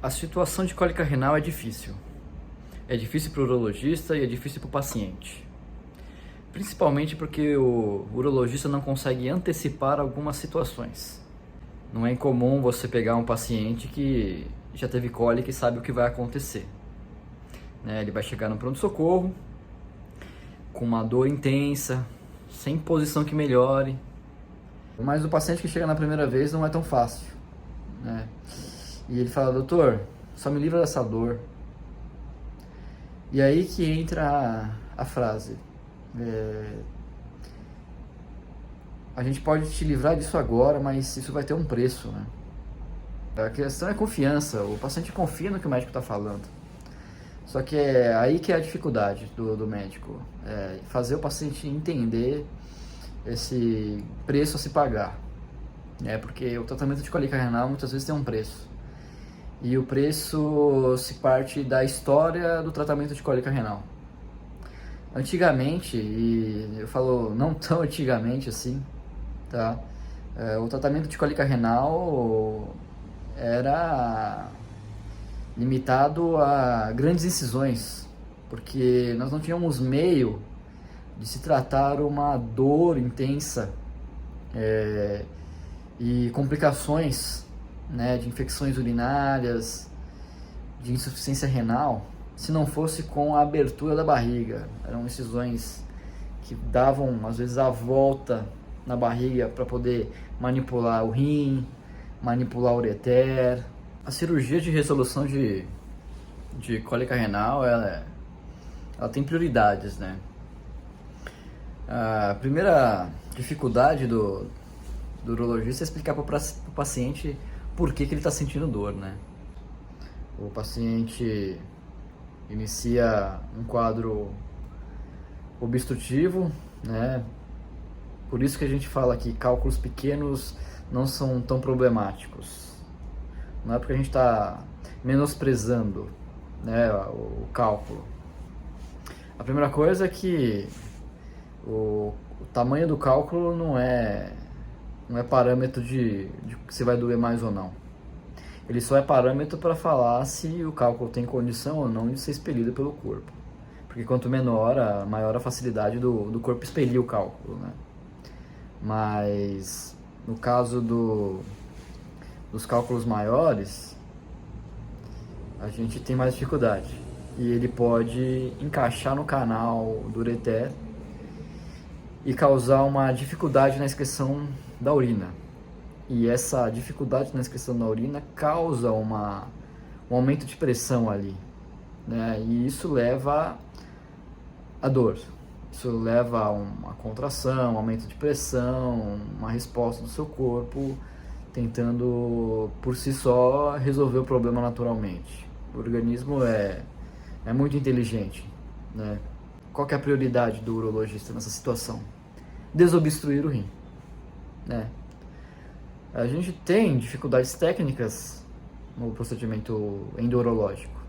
A situação de cólica renal é difícil. É difícil para o urologista e é difícil para o paciente. Principalmente porque o urologista não consegue antecipar algumas situações. Não é incomum você pegar um paciente que já teve cólica e sabe o que vai acontecer. Ele vai chegar no pronto-socorro com uma dor intensa, sem posição que melhore. Mas o paciente que chega na primeira vez não é tão fácil, né? E ele fala: doutor, só me livra dessa dor. E aí que entra a frase: a gente pode te livrar disso agora, mas isso vai ter um preço, né? A questão é confiança. O paciente confia no que o médico está falando. Só que é aí que é a dificuldade do médico, fazer o paciente entender esse preço a se pagar, porque o tratamento de cólica renal muitas vezes tem um preço, e o preço se parte da história do tratamento de cólica renal. Antigamente, e eu falo não tão antigamente assim, tá? O tratamento de cólica renal era limitado a grandes incisões, porque nós não tínhamos meio de se tratar uma dor intensa e complicações, de infecções urinárias, de insuficiência renal, se não fosse com a abertura da barriga. Eram incisões que davam às vezes a volta na barriga para poder manipular o rim, manipular o ureter. A cirurgia de resolução de cólica renal, ela tem prioridades, né? A primeira dificuldade do urologista é explicar para o paciente por que ele está sentindo dor, né? O paciente inicia um quadro obstrutivo, né? Por isso que a gente fala que cálculos pequenos não são tão problemáticos. Não é porque a gente está menosprezando, o cálculo. A primeira coisa é que o tamanho do cálculo não é parâmetro de se vai doer mais ou não. Ele só é parâmetro para falar se o cálculo tem condição ou não de ser expelido pelo corpo. Porque quanto menor, maior a facilidade do corpo expelir o cálculo, né? Mas no caso dos cálculos maiores, a gente tem mais dificuldade. E ele pode encaixar no canal do ureter e causar uma dificuldade na excreção da urina. E essa dificuldade na excreção da urina causa um aumento de pressão ali, né? E isso leva a dor. Isso leva a uma contração, um aumento de pressão, uma resposta do seu corpo tentando por si só resolver o problema naturalmente. O organismo é muito inteligente, né? Qual que é a prioridade do urologista nessa situação? Desobstruir o rim, né? A gente tem dificuldades técnicas no procedimento endurológico.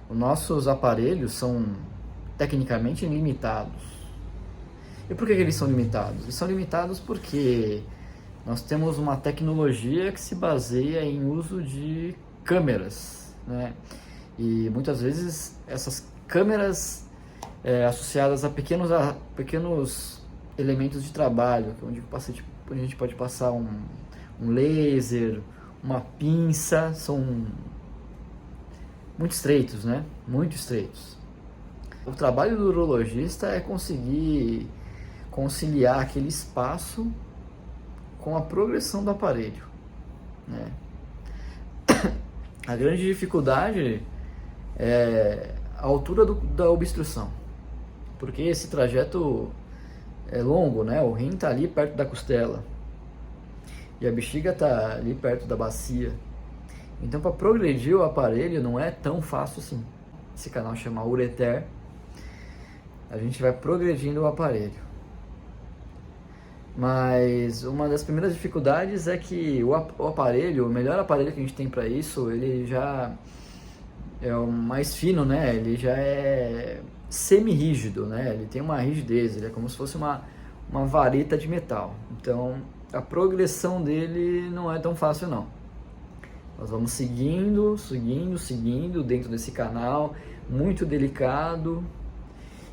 Os nossos aparelhos são tecnicamente limitados. E por que eles são limitados? Eles são limitados porque nós temos uma tecnologia que se baseia em uso de câmeras, né? E muitas vezes essas câmeras associadas a pequenos elementos de trabalho, onde a gente pode passar um laser, uma pinça, são muito estreitos, né? Muito estreitos. O trabalho do urologista é conseguir conciliar aquele espaço com a progressão do aparelho, né? A grande dificuldade é a altura da obstrução, porque esse trajeto é longo, né? O rim está ali perto da costela e a bexiga está ali perto da bacia. Então, para progredir o aparelho não é tão fácil assim. Esse canal chama ureter. A gente vai progredindo o aparelho. Mas uma das primeiras dificuldades é que o aparelho, o melhor aparelho que a gente tem para isso, ele já é o mais fino, né? Ele já é semi-rígido, né? Ele tem uma rigidez, ele é como se fosse uma vareta de metal. Então, a progressão dele não é tão fácil não. Nós vamos seguindo dentro desse canal, muito delicado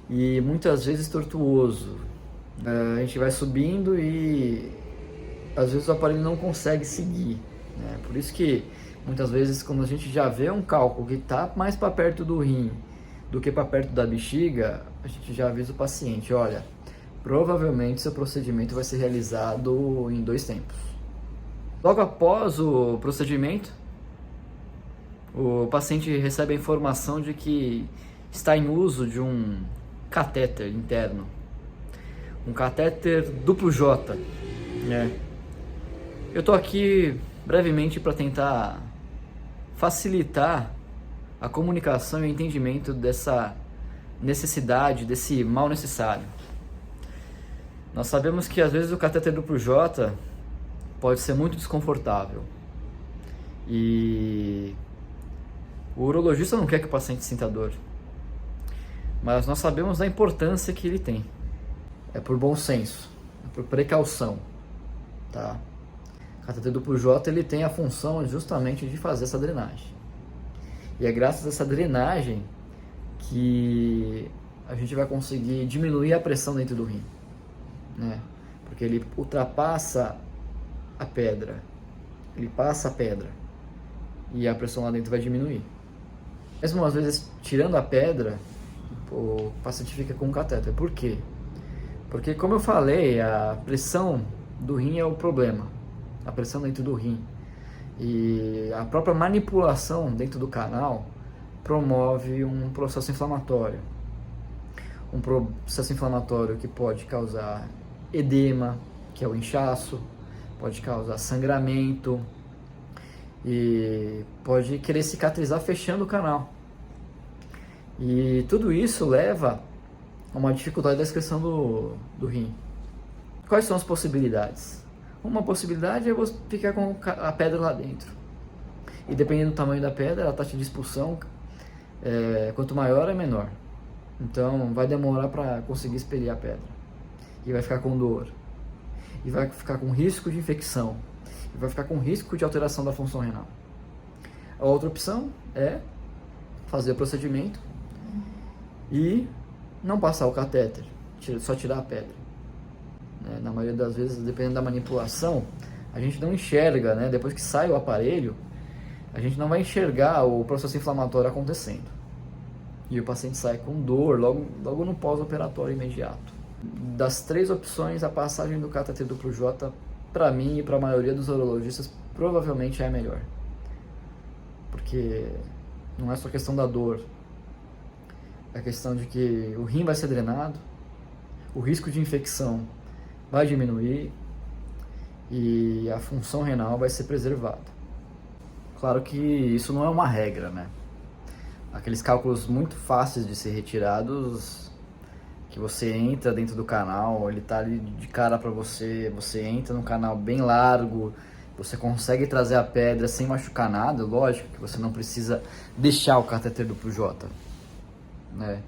e muitas vezes tortuoso. A gente vai subindo e às vezes o aparelho não consegue seguir, né? Por isso que muitas vezes, quando a gente já vê um cálculo que está mais para perto do rim do que para perto da bexiga, a gente já avisa o paciente: olha, provavelmente seu procedimento vai ser realizado em 2 tempos. Logo após o procedimento, o paciente recebe a informação de que está em uso de um catéter interno, um catéter duplo J, né? Eu estou aqui brevemente para tentar facilitar a comunicação e o entendimento dessa necessidade, desse mal necessário. Nós sabemos que às vezes o catéter duplo J pode ser muito desconfortável e o urologista não quer que o paciente sinta dor, mas nós sabemos da importância que ele tem. É por bom senso, é por precaução, tá? O catéter duplo J ele tem a função justamente de fazer essa drenagem. E é graças a essa drenagem que a gente vai conseguir diminuir a pressão dentro do rim, né? Porque ele ultrapassa a pedra, ele passa a pedra e a pressão lá dentro vai diminuir. Mesmo às vezes tirando a pedra, o paciente fica com um catéter. Por quê? Porque, como eu falei, a pressão do rim é o problema, a pressão dentro do rim. E a própria manipulação dentro do canal promove um processo inflamatório. Um processo inflamatório que pode causar edema, que é o inchaço, pode causar sangramento e pode querer cicatrizar fechando o canal. E tudo isso leva a uma dificuldade da excreção do rim. Quais são as possibilidades? Uma possibilidade é você ficar com a pedra lá dentro. E dependendo do tamanho da pedra, a taxa de expulsão, quanto maior é menor. Então vai demorar para conseguir expelir a pedra. E vai ficar com dor. E vai ficar com risco de infecção. E vai ficar com risco de alteração da função renal. A outra opção é fazer o procedimento e não passar o catéter, só tirar a pedra. Na maioria das vezes, dependendo da manipulação, a gente não enxerga, né? Depois que sai o aparelho, a gente não vai enxergar o processo inflamatório acontecendo. E o paciente sai com dor logo no pós-operatório imediato. Das 3 opções, a passagem do catéter duplo J, para mim e para a maioria dos urologistas, provavelmente é a melhor. Porque não é só questão da dor, é a questão de que o rim vai ser drenado, o risco de infecção vai diminuir e a função renal vai ser preservada. Claro que isso não é uma regra, né? Aqueles cálculos muito fáceis de ser retirados, que você entra dentro do canal, ele tá ali de cara para você, você entra num canal bem largo, você consegue trazer a pedra sem machucar nada, lógico que você não precisa deixar o catéter duplo J, né?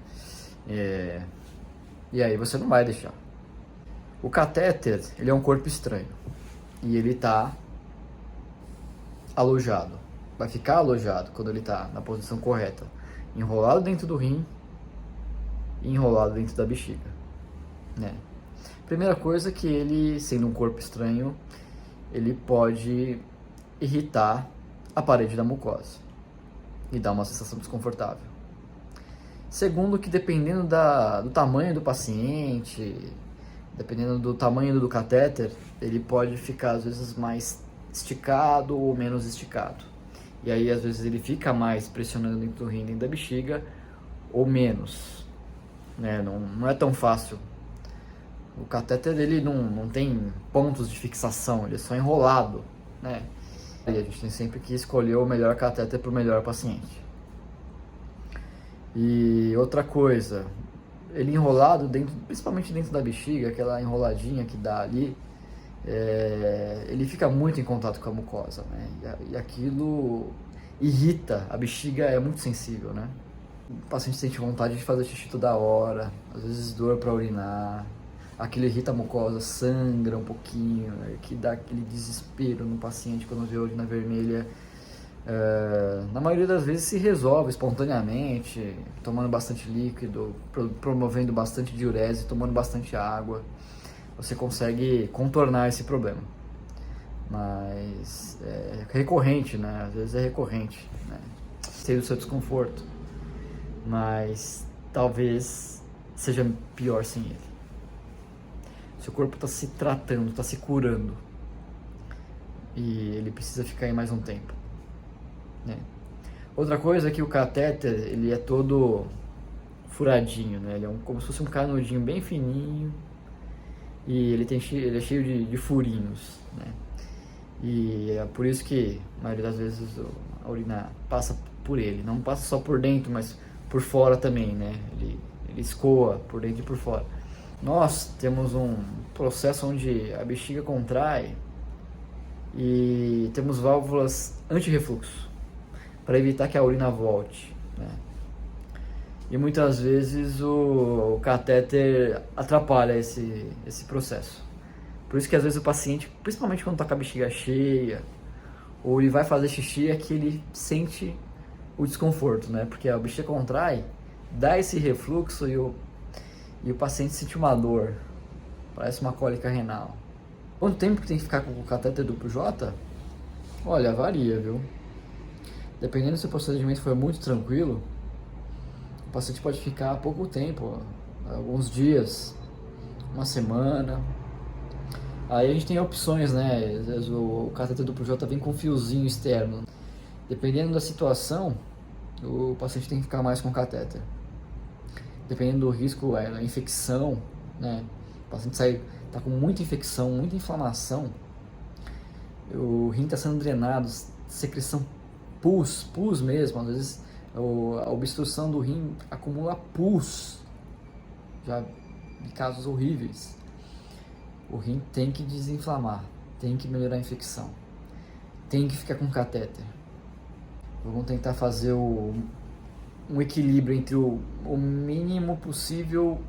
E aí você não vai deixar. O catéter, ele é um corpo estranho e ele está alojado, vai ficar alojado quando ele está na posição correta, enrolado dentro do rim e enrolado dentro da bexiga, né? Primeira coisa que ele, sendo um corpo estranho, ele pode irritar a parede da mucosa e dar uma sensação desconfortável. Segundo, que dependendo do tamanho do paciente, dependendo do tamanho do catéter, ele pode ficar às vezes mais esticado ou menos esticado. E aí às vezes ele fica mais pressionando dentro do rim, dentro da bexiga, ou menos, né? Não é tão fácil. O catéter ele não tem pontos de fixação, ele é só enrolado, né? E a gente tem sempre que escolher o melhor catéter para o melhor paciente. E outra coisa, ele enrolado, principalmente dentro da bexiga, aquela enroladinha que dá ali, ele fica muito em contato com a mucosa, né? E aquilo irrita, a bexiga é muito sensível, né? O paciente sente vontade de fazer xixi toda hora, às vezes dor para urinar, aquilo irrita a mucosa, sangra um pouquinho, né? Que dá aquele desespero no paciente quando vê a urina vermelha. Na maioria das vezes se resolve espontaneamente, tomando bastante líquido, promovendo bastante diurese, tomando bastante água. Você consegue contornar esse problema. Mas é recorrente, né? Às vezes é recorrente, né? Sei do seu desconforto, mas talvez seja pior sem ele. Seu corpo está se tratando, está se curando, e ele precisa ficar aí mais um tempo, né? Outra coisa é que o catéter, ele é todo furadinho, né? Ele é como se fosse um canudinho bem fininho, e ele é cheio de furinhos, né? E é por isso que a maioria das vezes a urina passa por ele. Não passa só por dentro, mas por fora também, né? Ele escoa por dentro e por fora. Nós temos um processo onde a bexiga contrai e temos válvulas anti-refluxo para evitar que a urina volte, né? E muitas vezes o catéter atrapalha esse processo. Por isso que às vezes o paciente, principalmente quando está com a bexiga cheia, ou ele vai fazer xixi, é que ele sente o desconforto, né? Porque a bexiga contrai, dá esse refluxo e o paciente sente uma dor, parece uma cólica renal. Quanto tempo que tem que ficar com o catéter duplo J? Olha, varia, viu? Dependendo se o procedimento for muito tranquilo, o paciente pode ficar pouco tempo, alguns dias, uma semana. Aí a gente tem opções, né? Às vezes o catéter duplo J vem com um fiozinho externo. Dependendo da situação, o paciente tem que ficar mais com o catéter. Dependendo do risco, a infecção, né? O paciente está com muita infecção, muita inflamação, o rim está sendo drenado, secreção pus mesmo. Às vezes a obstrução do rim acumula pus, já de casos horríveis. O rim tem que desinflamar, tem que melhorar a infecção, tem que ficar com catéter. Vamos tentar fazer um equilíbrio entre o mínimo possível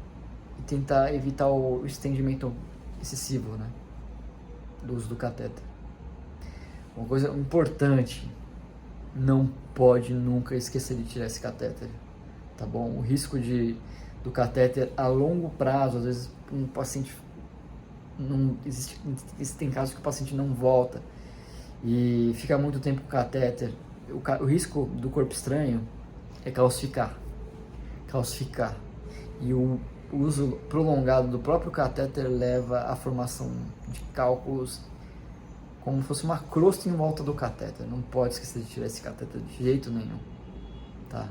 e tentar evitar o estendimento excessivo, né, do uso do catéter. Uma coisa importante, não pode nunca esquecer de tirar esse catéter, tá bom? O risco do catéter a longo prazo, às vezes um paciente existem casos que o paciente não volta e fica muito tempo com o catéter. O risco do corpo estranho é calcificar. E o uso prolongado do próprio catéter leva à formação de cálculos como se fosse uma crosta em volta do catéter. Não pode esquecer de tirar esse catéter de jeito nenhum, tá?